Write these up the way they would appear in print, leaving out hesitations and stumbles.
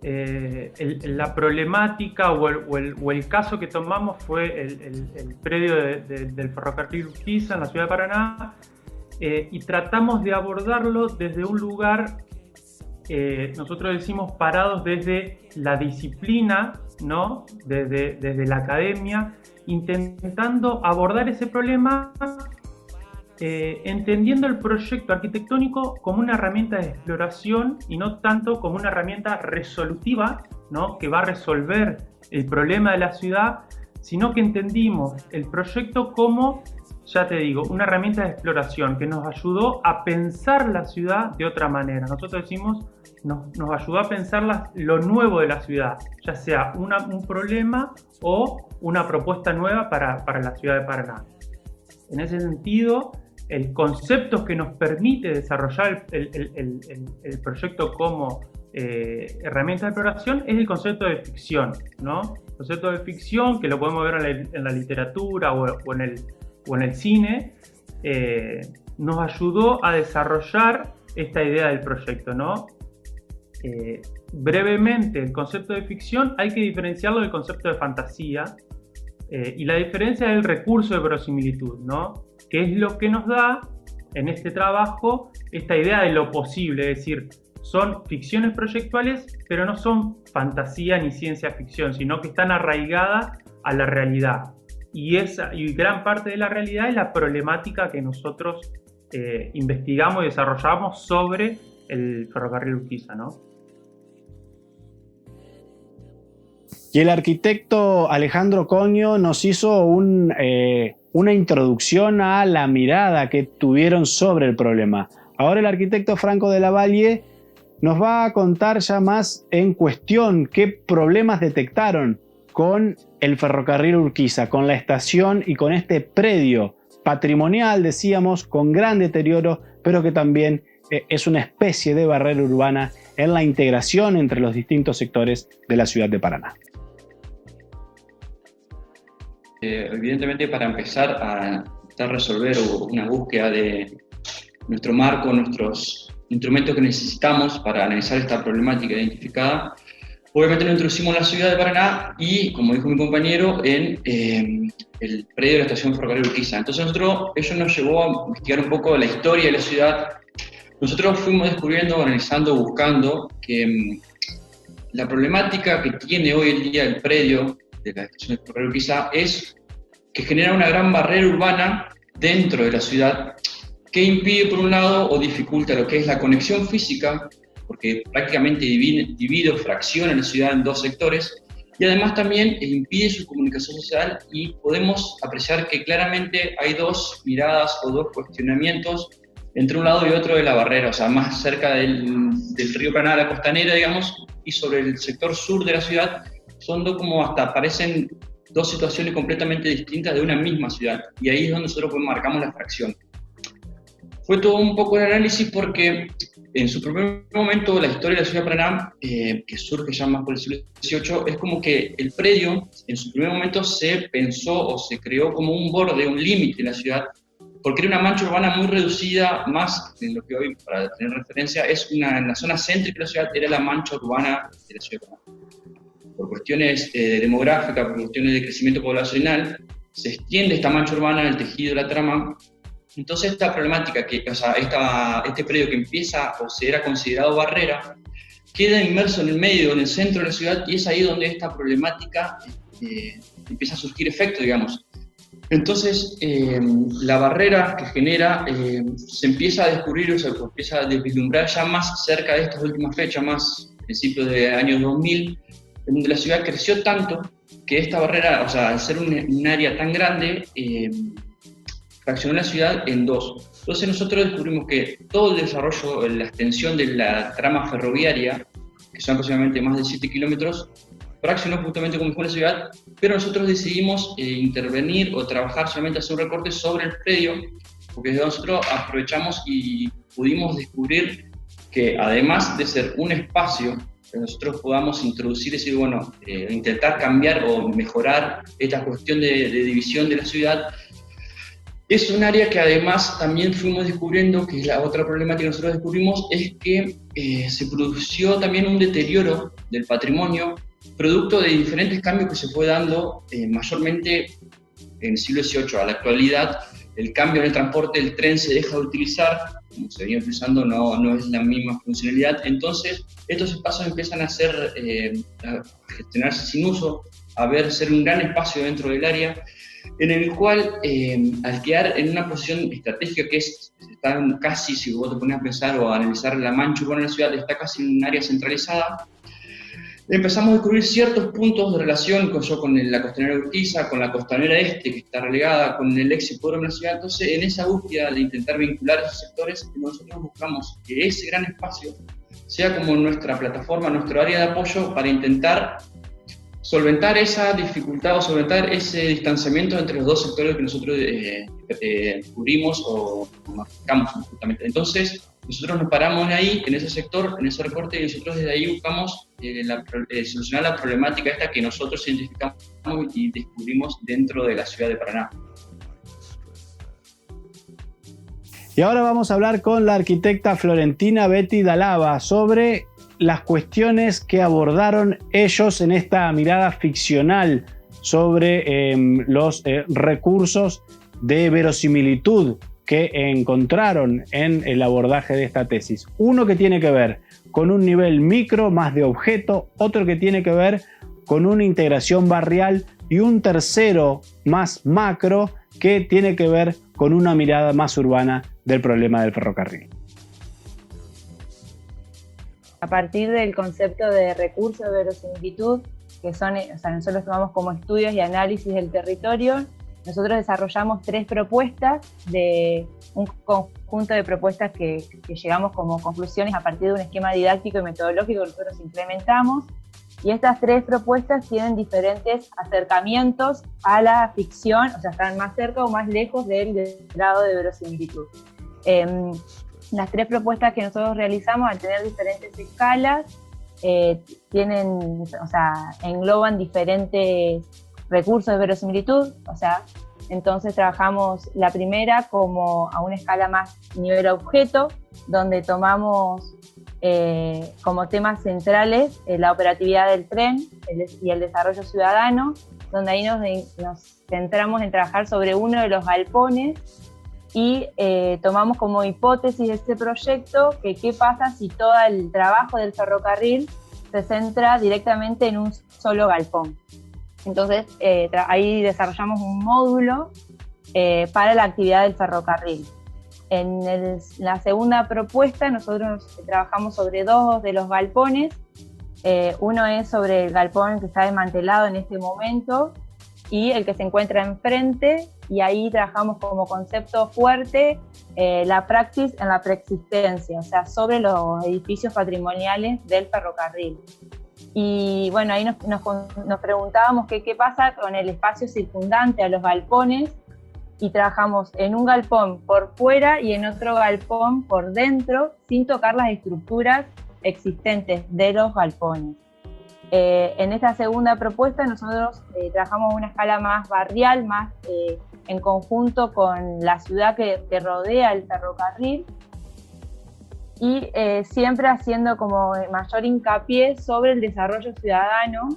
la problemática o el caso que tomamos fue el predio del ferrocarril Urquiza en la ciudad de Paraná, y tratamos de abordarlo desde un lugar, nosotros decimos parados desde la disciplina, ¿no? Desde la academia, intentando abordar ese problema, entendiendo el proyecto arquitectónico como una herramienta de exploración y no tanto como una herramienta resolutiva, ¿no? Que va a resolver el problema de la ciudad, sino que entendimos el proyecto como, ya te digo, una herramienta de exploración que nos ayudó a pensar la ciudad de otra manera. Nosotros decimos, nos ayudó a pensar lo nuevo de la ciudad, ya sea un problema o una propuesta nueva para la ciudad de Paraná. En ese sentido, el concepto que nos permite desarrollar el proyecto como herramienta de exploración es el concepto de ficción, ¿no? El concepto de ficción, que lo podemos ver en la literatura o en el cine, nos ayudó a desarrollar esta idea del proyecto, ¿no? Brevemente, el concepto de ficción hay que diferenciarlo del concepto de fantasía, y la diferencia es el recurso de verosimilitud, ¿no? Que es lo que nos da en este trabajo esta idea de lo posible, es decir, son ficciones proyectuales, pero no son fantasía ni ciencia ficción, sino que están arraigadas a la realidad. Y gran parte de la realidad es la problemática que nosotros investigamos y desarrollamos sobre el ferrocarril Urquiza, ¿no? Y el arquitecto Alejandro Coño nos hizo una introducción a la mirada que tuvieron sobre el problema. Ahora el arquitecto Franco de la Valle nos va a contar ya más en cuestión qué problemas detectaron con el ferrocarril Urquiza, con la estación y con este predio patrimonial, decíamos, con gran deterioro, pero que también es una especie de barrera urbana en la integración entre los distintos sectores de la ciudad de Paraná. Evidentemente, para empezar a resolver una búsqueda de nuestro marco, nuestros instrumentos que necesitamos para analizar esta problemática identificada, obviamente nos introducimos en la ciudad de Paraná y, como dijo mi compañero, en el predio de la estación ferrocarril Urquiza. Entonces ello nos llevó a investigar un poco la historia de la ciudad. Nosotros fuimos descubriendo, analizando, buscando que la problemática que tiene hoy en día el predio de la estación de ferrocarril Urquiza es que genera una gran barrera urbana dentro de la ciudad que impide, por un lado, o dificulta lo que es la conexión física, porque prácticamente divide o fracciona la ciudad en dos sectores, y además también impide su comunicación social, y podemos apreciar que claramente hay dos miradas o dos cuestionamientos entre un lado y otro de la barrera, o sea, más cerca del río Paraná, la costanera, digamos, y sobre el sector sur de la ciudad, son como hasta parecen dos situaciones completamente distintas de una misma ciudad, y ahí es donde nosotros marcamos la fracción. Fue todo un poco el análisis porque en su primer momento la historia de la ciudad de Paraná, que surge ya más por el siglo XVIII, es como que el predio en su primer momento se pensó o se creó como un borde, un límite en la ciudad, porque era una mancha urbana muy reducida, más en lo que hoy, para tener referencia, en la zona céntrica de la ciudad era la mancha urbana de la ciudad de Paraná. Por cuestiones demográficas, por cuestiones de crecimiento poblacional, se extiende esta mancha urbana en el tejido de la trama. Entonces esta problemática, este predio que empieza o se era considerado barrera, queda inmerso en el medio, en el centro de la ciudad, y es ahí donde esta problemática empieza a surgir efecto, digamos. Entonces la barrera que genera se empieza a descubrir, o sea, empieza a vislumbrar ya más cerca de estas últimas fechas, más principios de años 2000, en donde la ciudad creció tanto que esta barrera, o sea, al ser un área tan grande, fraccionó la ciudad en dos. Entonces nosotros descubrimos que todo el desarrollo, la extensión de la trama ferroviaria, que son aproximadamente más de 7 kilómetros, fraccionó justamente como fue la ciudad, pero nosotros decidimos intervenir o trabajar solamente hacer un recorte sobre el predio, porque desde nosotros aprovechamos y pudimos descubrir que además de ser un espacio que nosotros podamos introducir, es decir, bueno, intentar cambiar o mejorar esta cuestión de división de la ciudad, Es un área que además también fuimos descubriendo, que es la otra problemática que nosotros descubrimos, es que se produjo también un deterioro del patrimonio, producto de diferentes cambios que se fue dando mayormente en el siglo XVIII a la actualidad. El cambio en el transporte, el tren se deja de utilizar, como se venía utilizando, no es la misma funcionalidad, entonces estos espacios empiezan a gestionarse sin uso, ser un gran espacio dentro del área, en el cual, al quedar en una posición estratégica que está casi, si vos te pones a pensar o a analizar la mancha urbana de la ciudad, está casi en un área centralizada, empezamos a descubrir ciertos puntos de relación con la costanera Urquiza, con la costanera este, que está relegada, con el ex hipódromo de la ciudad. Entonces, en esa búsqueda de intentar vincular esos sectores, nosotros buscamos que ese gran espacio sea como nuestra plataforma, nuestro área de apoyo para intentar solventar esa dificultad o solventar ese distanciamiento entre los dos sectores que nosotros cubrimos o marcamos justamente. Entonces, nosotros nos paramos ahí, en ese sector, en ese recorte, y nosotros desde ahí buscamos solucionar la problemática esta que nosotros identificamos y descubrimos dentro de la ciudad de Paraná. Y ahora vamos a hablar con la arquitecta florentina Betty Dalava sobre las cuestiones que abordaron ellos en esta mirada ficcional sobre los recursos de verosimilitud que encontraron en el abordaje de esta tesis. Uno que tiene que ver con un nivel micro, más de objeto, otro que tiene que ver con una integración barrial y un tercero más macro que tiene que ver con una mirada más urbana del problema del ferrocarril. A partir del concepto de recursos de verosimilitud, que son, nosotros tomamos como estudios y análisis del territorio, nosotros desarrollamos 3 propuestas de un conjunto de propuestas que llegamos como conclusiones a partir de un esquema didáctico y metodológico que nosotros implementamos. Y estas 3 propuestas tienen diferentes acercamientos a la ficción, o sea, están más cerca o más lejos del grado de verosimilitud. Las 3 propuestas que nosotros realizamos, al tener diferentes escalas, engloban diferentes recursos de verosimilitud, entonces trabajamos la primera como a una escala más nivel objeto, donde tomamos como temas centrales la operatividad del tren y el desarrollo ciudadano, donde ahí nos centramos en trabajar sobre uno de los galpones y tomamos como hipótesis de este proyecto que qué pasa si todo el trabajo del ferrocarril se centra directamente en un solo galpón. Entonces ahí desarrollamos un módulo para la actividad del ferrocarril. En la segunda propuesta nosotros trabajamos sobre 2 de los galpones. Uno es sobre el galpón que está desmantelado en este momento y el que se encuentra enfrente, y ahí trabajamos como concepto fuerte la praxis en la preexistencia, o sea, sobre los edificios patrimoniales del ferrocarril. Y bueno, ahí nos preguntábamos qué pasa con el espacio circundante a los galpones, y trabajamos en un galpón por fuera y en otro galpón por dentro, sin tocar las estructuras existentes de los galpones. En esta segunda propuesta nosotros trabajamos a una escala más barrial, más en conjunto con la ciudad que rodea el ferrocarril, y siempre haciendo como mayor hincapié sobre el desarrollo ciudadano,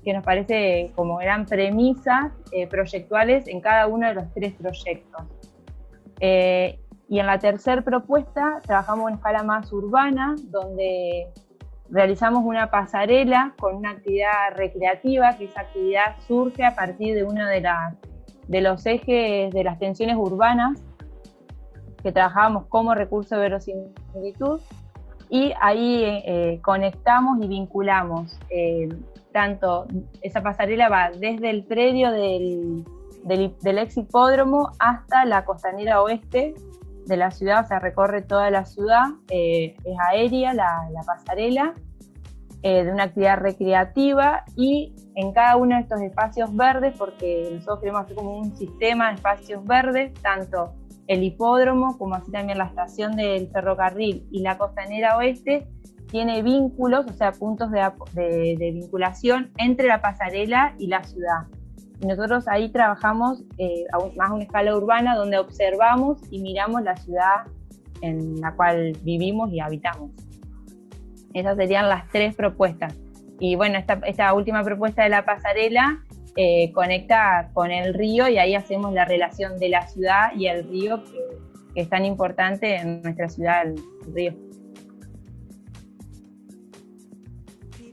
que nos parece como gran premisa proyectuales en cada uno de los 3 proyectos. Y en la tercera propuesta trabajamos en escala más urbana, donde realizamos una pasarela con una actividad recreativa, que esa actividad surge a partir de uno de los ejes de las tensiones urbanas que trabajábamos como recurso de verosimilitud, y ahí conectamos y vinculamos tanto esa pasarela va desde el predio del ex hipódromo hasta la costanera oeste de la ciudad, o sea, recorre toda la ciudad, es aérea la pasarela, de una actividad recreativa, y en cada uno de estos espacios verdes, porque nosotros queremos hacer como un sistema de espacios verdes, tanto el hipódromo como así también la estación del ferrocarril y la costanera oeste, tiene vínculos, o sea, puntos de vinculación entre la pasarela y la ciudad. Y nosotros ahí trabajamos más a una escala urbana, donde observamos y miramos la ciudad en la cual vivimos y habitamos. Esas serían las 3 propuestas. Y bueno, esta última propuesta de la pasarela conecta con el río, y ahí hacemos la relación de la ciudad y el río, que es tan importante en nuestra ciudad, el río.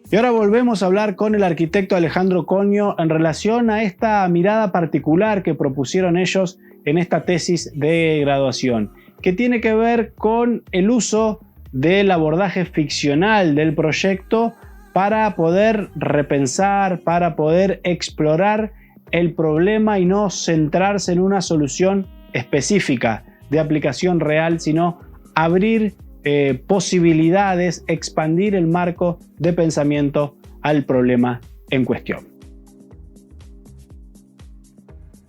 Y ahora volvemos a hablar con el arquitecto Alejandro Coño en relación a esta mirada particular que propusieron ellos en esta tesis de graduación, que tiene que ver con el uso del abordaje ficcional del proyecto para poder repensar, para poder explorar el problema y no centrarse en una solución específica de aplicación real, sino abrir posibilidades, expandir el marco de pensamiento al problema en cuestión.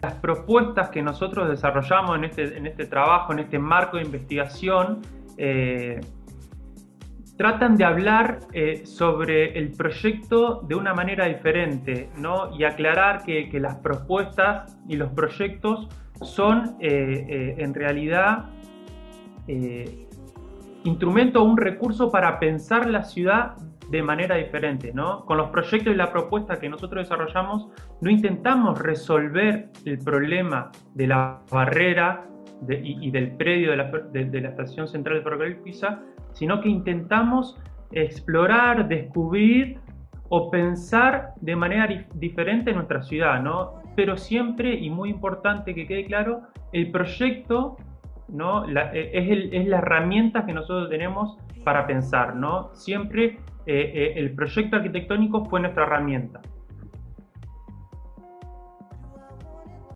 Las propuestas que nosotros desarrollamos en este trabajo, en este marco de investigación, tratan de hablar sobre el proyecto de una manera diferente, ¿no? Y aclarar que las propuestas y los proyectos son en realidad instrumento o un recurso para pensar la ciudad de manera diferente, ¿no? Con los proyectos y la propuesta que nosotros desarrollamos, no intentamos resolver el problema de la barrera y del predio de la estación central del ferrocarril Pisa, sino que intentamos explorar, descubrir o pensar de manera diferente nuestra ciudad, ¿no? Pero siempre, y muy importante que quede claro, el proyecto, ¿no? Es la herramienta que nosotros tenemos para pensar, ¿no? Siempre el proyecto arquitectónico fue nuestra herramienta.